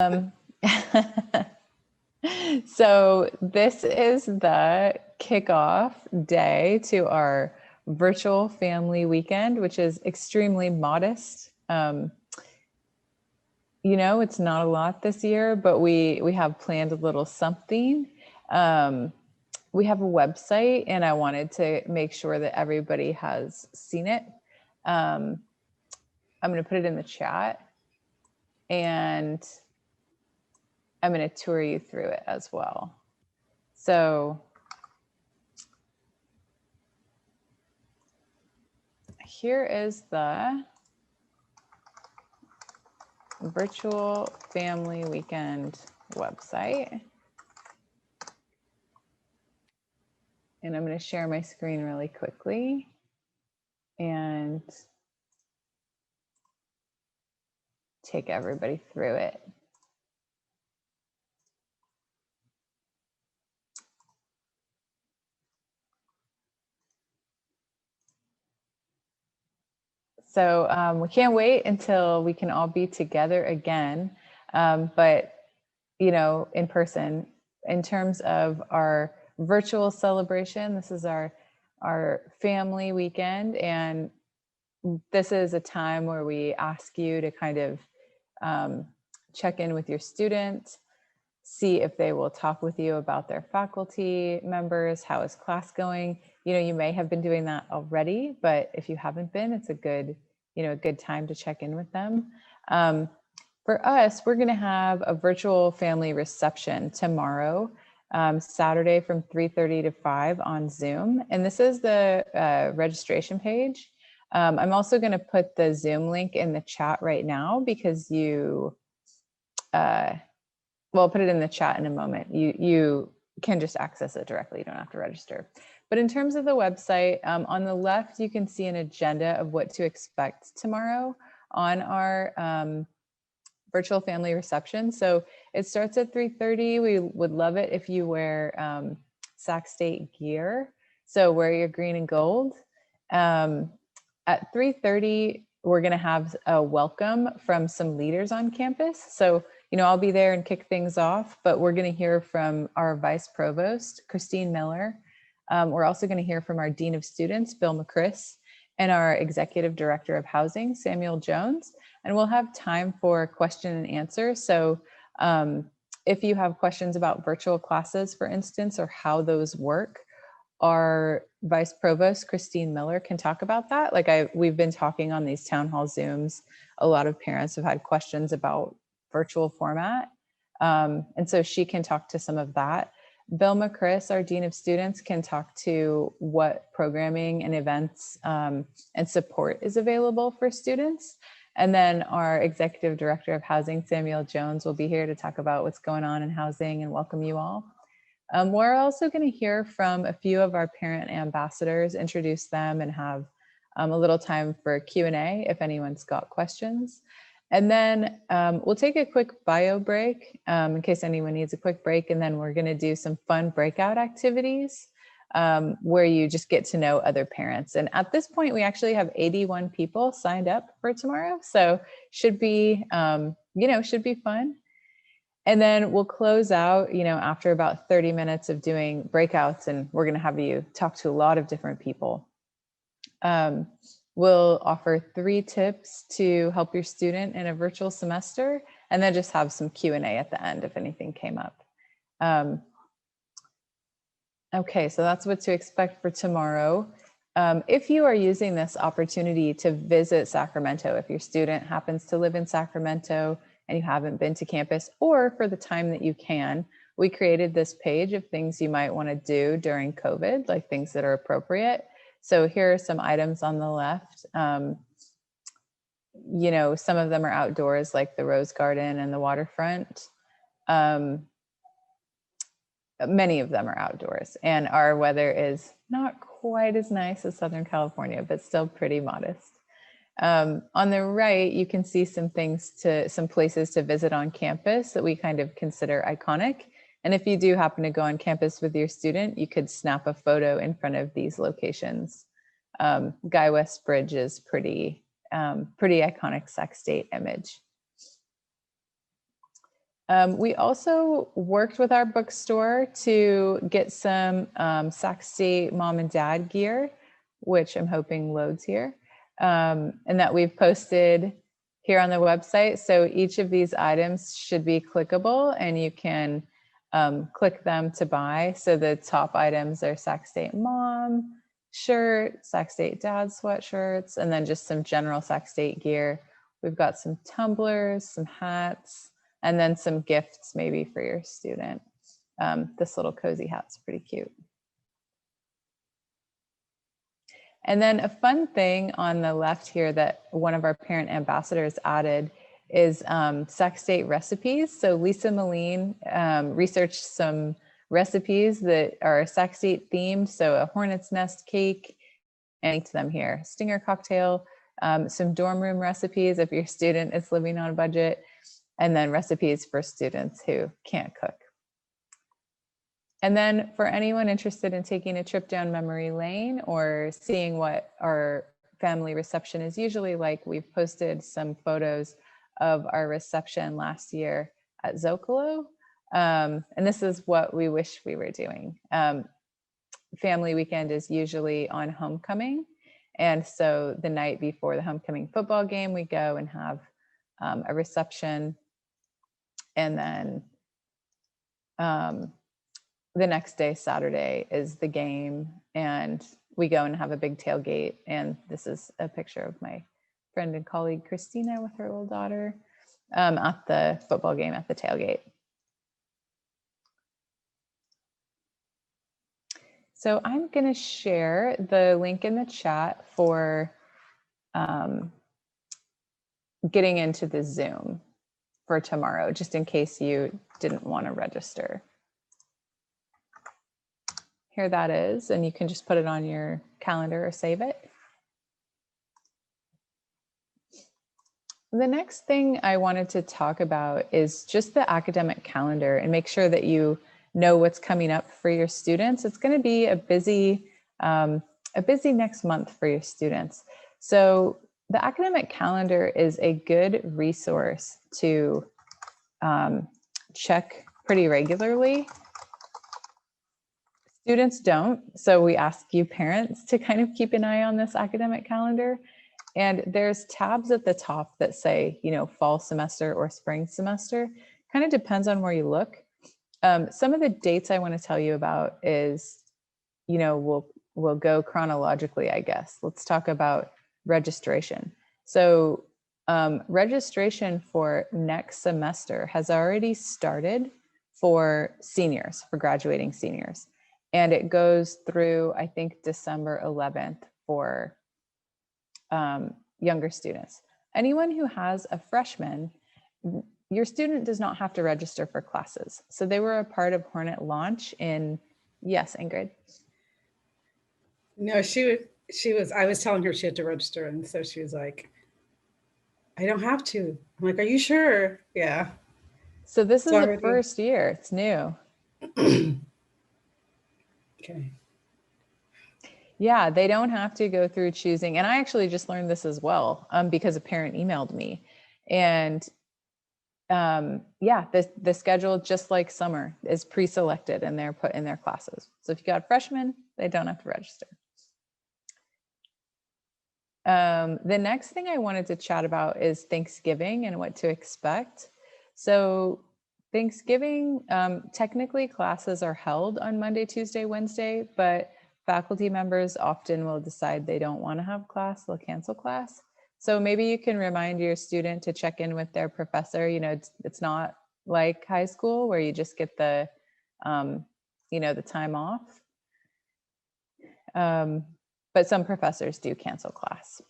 Um, so this is the kickoff day to our virtual family weekend, which is extremely modest. You know, it's not a lot this year, but we have planned a little something. We have a website, and I wanted to make sure that everybody has seen it. I'm going to put it in the chat, and I'm going to tour you through it as well. So here is the virtual family weekend website. And I'm going to share my screen really quickly and take everybody through it. So we can't wait until we can all be together again. But, you know, in person, in terms of our virtual celebration, this is our family weekend. And this is a time where we ask you to kind of check in with your students, see if they will talk with you about their faculty members, how is class going. You know, you may have been doing that already, but if you haven't been, it's a good, you know, a good time to check in with them. For us, we're going to have a virtual family reception tomorrow, Saturday from 3:30 to 5 on Zoom. And this is the registration page. I'm also going to put the Zoom link in the chat right now because you, well, I'll put it in the chat in a moment. You can just access it directly. You don't have to register. But in terms of the website, on the left, you can see an agenda of what to expect tomorrow on our virtual family reception. So it starts at 3:30. We would love it if you wear Sac State gear. So wear your green and gold. At 3:30, we're going to have a welcome from some leaders on campus. So, you know, I'll be there and kick things off, but we're going to hear from our Vice Provost, Christine Miller. We're also going to hear from our Dean of Students, Bill McChris, and our Executive Director of Housing, Samuel Jones. And we'll have time for question and answer. So if you have questions about virtual classes, for instance, or how those work, our Vice Provost, Christine Miller, can talk about that. Like we've been talking on these town hall Zooms. A lot of parents have had questions about virtual format. And so she can talk to some of that. Bill McChris, our Dean of Students, can talk to what programming and events and support is available for students. And then our Executive Director of Housing, Samuel Jones, will be here to talk about what's going on in housing and welcome you all. We're also going to hear from a few of our parent ambassadors, introduce them, and have a little time for Q&A if anyone's got questions. And then we'll take a quick bio break in case anyone needs a quick break. And then we're going to do some fun breakout activities where you just get to know other parents. And at this point, we actually have 81 people signed up for tomorrow. So should be, you know, should be fun. And then we'll close out, you know, after about 30 minutes of doing breakouts, and we're going to have you talk to a lot of different people. We'll offer 3 tips to help your student in a virtual semester, and then just have some Q&A at the end if anything came up. Okay, so that's what to expect for tomorrow. If you are using this opportunity to visit Sacramento, if your student happens to live in Sacramento and you haven't been to campus, or for the time that you can, we created this page of things you might want to do during COVID, like things that are appropriate. So here are some items on the left. You know, some of them are outdoors, like the Rose Garden and the waterfront. Many of them are outdoors, and our weather is not quite as nice as Southern California, but still pretty modest. On the right, you can see some places to visit on campus that we kind of consider iconic. And if you do happen to go on campus with your student, you could snap a photo in front of these locations. Guy West Bridge is pretty iconic Sac State image. We also worked with our bookstore to get some Sac State mom and dad gear, which I'm hoping loads here, and that we've posted here on the website. So each of these items should be clickable and you can click them to buy. So the top items are Sac State mom shirt, Sac State dad sweatshirts, and then just some general Sac State gear. We've got some tumblers, some hats, and then some gifts maybe for your student. This little cozy hat's pretty cute. And then a fun thing on the left here that one of our parent ambassadors added is Sac State recipes. So Lisa Moline researched some recipes that are Sac State themed. So a hornet's nest cake, and link to them here. Stinger cocktail, some dorm room recipes if your student is living on a budget, and then recipes for students who can't cook. And then for anyone interested in taking a trip down memory lane or seeing what our family reception is usually like, we've posted some photos of our reception last year at Zocalo. And this is what we wish we were doing. Family weekend is usually on homecoming. And so the night before the homecoming football game, we go and have a reception. And then the next day, Saturday, is the game, and we go and have a big tailgate. And this is a picture of my friend and colleague Christina with her little daughter at the football game at the tailgate. So I'm going to share the link in the chat for getting into the Zoom for tomorrow, just in case you didn't want to register. Here that is, and you can just put it on your calendar or save it. The next thing I wanted to talk about is just the academic calendar and make sure that you know what's coming up for your students. It's going to be a busy next month for your students. So the academic calendar is a good resource to check pretty regularly. Students don't, so we ask you parents to kind of keep an eye on this academic calendar. And there's tabs at the top that say, you know, fall semester or spring semester. Kind of depends on where you look. Some of the dates I want to tell you about is, you know, we'll go chronologically, I guess. Let's talk about registration. So registration for next semester has already started for seniors, for graduating seniors. And it goes through, I think, December 11th for younger students. Anyone who has a freshman, your student does not have to register for classes. So they were a part of Hornet launch in, yes, Ingrid? No, I was telling her she had to register. And so she was like, I don't have to. I'm like, are you sure? Yeah. So this is the first year, it's new. Okay. Yeah, they don't have to go through choosing. And I actually just learned this as well because a parent emailed me. And yeah, the schedule, just like summer, is pre-selected and they're put in their classes. So if you got freshmen, they don't have to register. The next thing I wanted to chat about is Thanksgiving and what to expect. So Thanksgiving, technically classes are held on Monday, Tuesday, Wednesday, but faculty members often will decide they don't want to have class, they'll cancel class. So maybe you can remind your student to check in with their professor. You know, it's not like high school where you just get the, you know, the time off. But some professors do cancel class.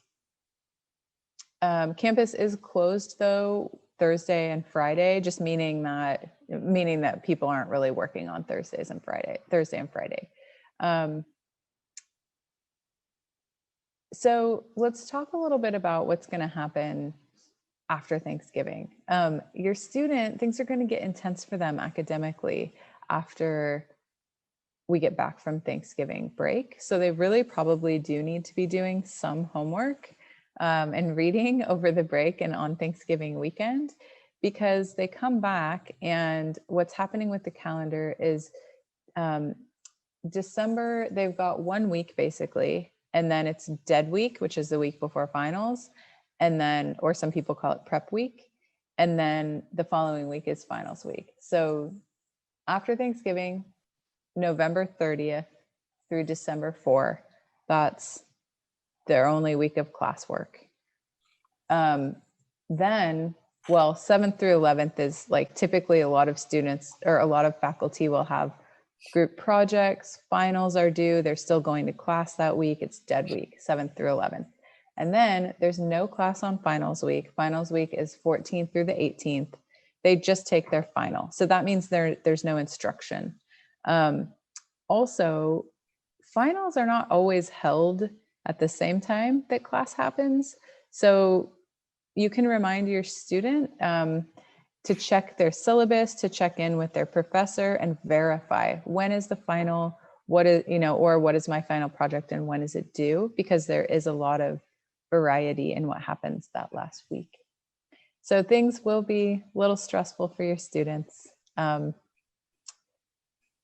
Campus is closed though Thursday and Friday, just meaning that people aren't really working on Thursday and Friday. So let's talk a little bit about what's going to happen after Thanksgiving. Your student, things are going to get intense for them academically after we get back from Thanksgiving break. So they really probably do need to be doing some homework and reading over the break and on Thanksgiving weekend. because they come back, and what's happening with the calendar is December, they've got 1 week basically, and then it's dead week, which is the week before finals. And then, or some people call it prep week. And then the following week is finals week. So after Thanksgiving, November 30th through December 4th, that's their only week of classwork. Then, well, 7th through 11th is like typically a lot of students or a lot of faculty will have group projects, finals are due, they're still going to class that week, it's dead week, 7th through 11th. And then there's no class on finals week. Finals week is 14th through the 18th. They just take their final. So that means there's no instruction. Also, finals are not always held at the same time that class happens. So you can remind your student to check their syllabus, to check in with their professor and verify when is the final, what is, or what is my final project and when is it due? Because there is a lot of variety in what happens that last week. So things will be a little stressful for your students. But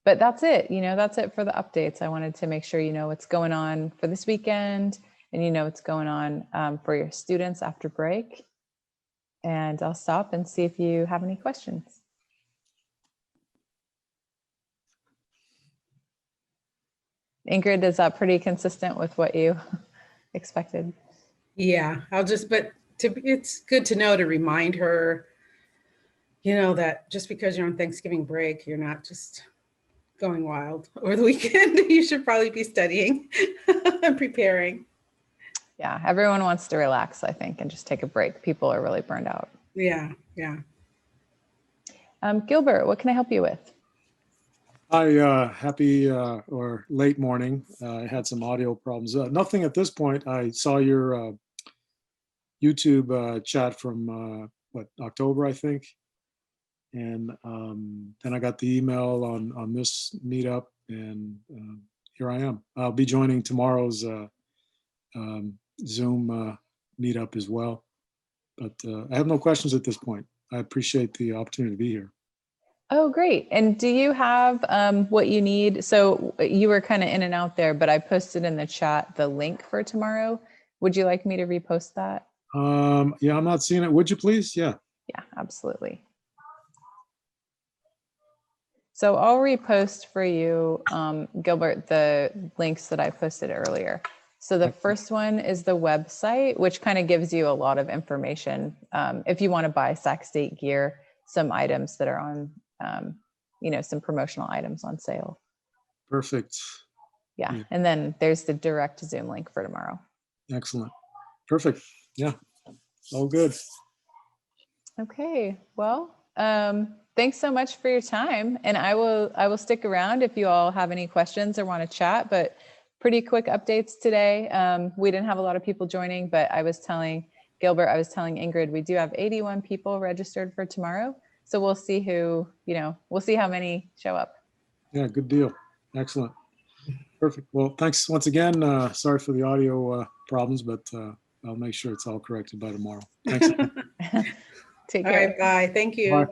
that's it, that's it for the updates. I wanted to make sure you know what's going on for this weekend and what's going on for your students after break. And I'll stop and see if you have any questions. Ingrid, is that pretty consistent with what you expected? Yeah, it's good to know, to remind her, that just because you're on Thanksgiving break, you're not just going wild over the weekend. You should probably be studying and preparing. Yeah, everyone wants to relax, I think, and just take a break. People are really burned out. Yeah. Gilbert, what can I help you with? Hi, happy or late morning. I had some audio problems. Nothing at this point. I saw your YouTube chat from October, I think. And then I got the email on this meetup, and here I am. I'll be joining tomorrow's Zoom meetup as well. But I have no questions at this point. I appreciate the opportunity to be here. Oh, great. And do you have what you need? So you were kind of in and out there, but I posted in the chat the link for tomorrow. Would you like me to repost that? Yeah, I'm not seeing it. Would you please? Yeah. Yeah, absolutely. So I'll repost for you, Gilbert, the links that I posted earlier. So the first one is the website, which kind of gives you a lot of information. If you want to buy Sac State gear, some items that are on, some promotional items on sale. Perfect. Yeah. And then there's the direct Zoom link for tomorrow. Excellent. Perfect. Yeah. All good. Okay. Well, thanks so much for your time. And I will stick around if you all have any questions or want to chat, but pretty quick updates today. We didn't have a lot of people joining, but I was telling Gilbert, I was telling Ingrid, we do have 81 people registered for tomorrow. So we'll see we'll see how many show up. Yeah, good deal. Excellent. Perfect. Well, thanks once again. Sorry for the audio problems, but I'll make sure it's all corrected by tomorrow. Thanks. Take care. All right, bye. Thank you. Bye.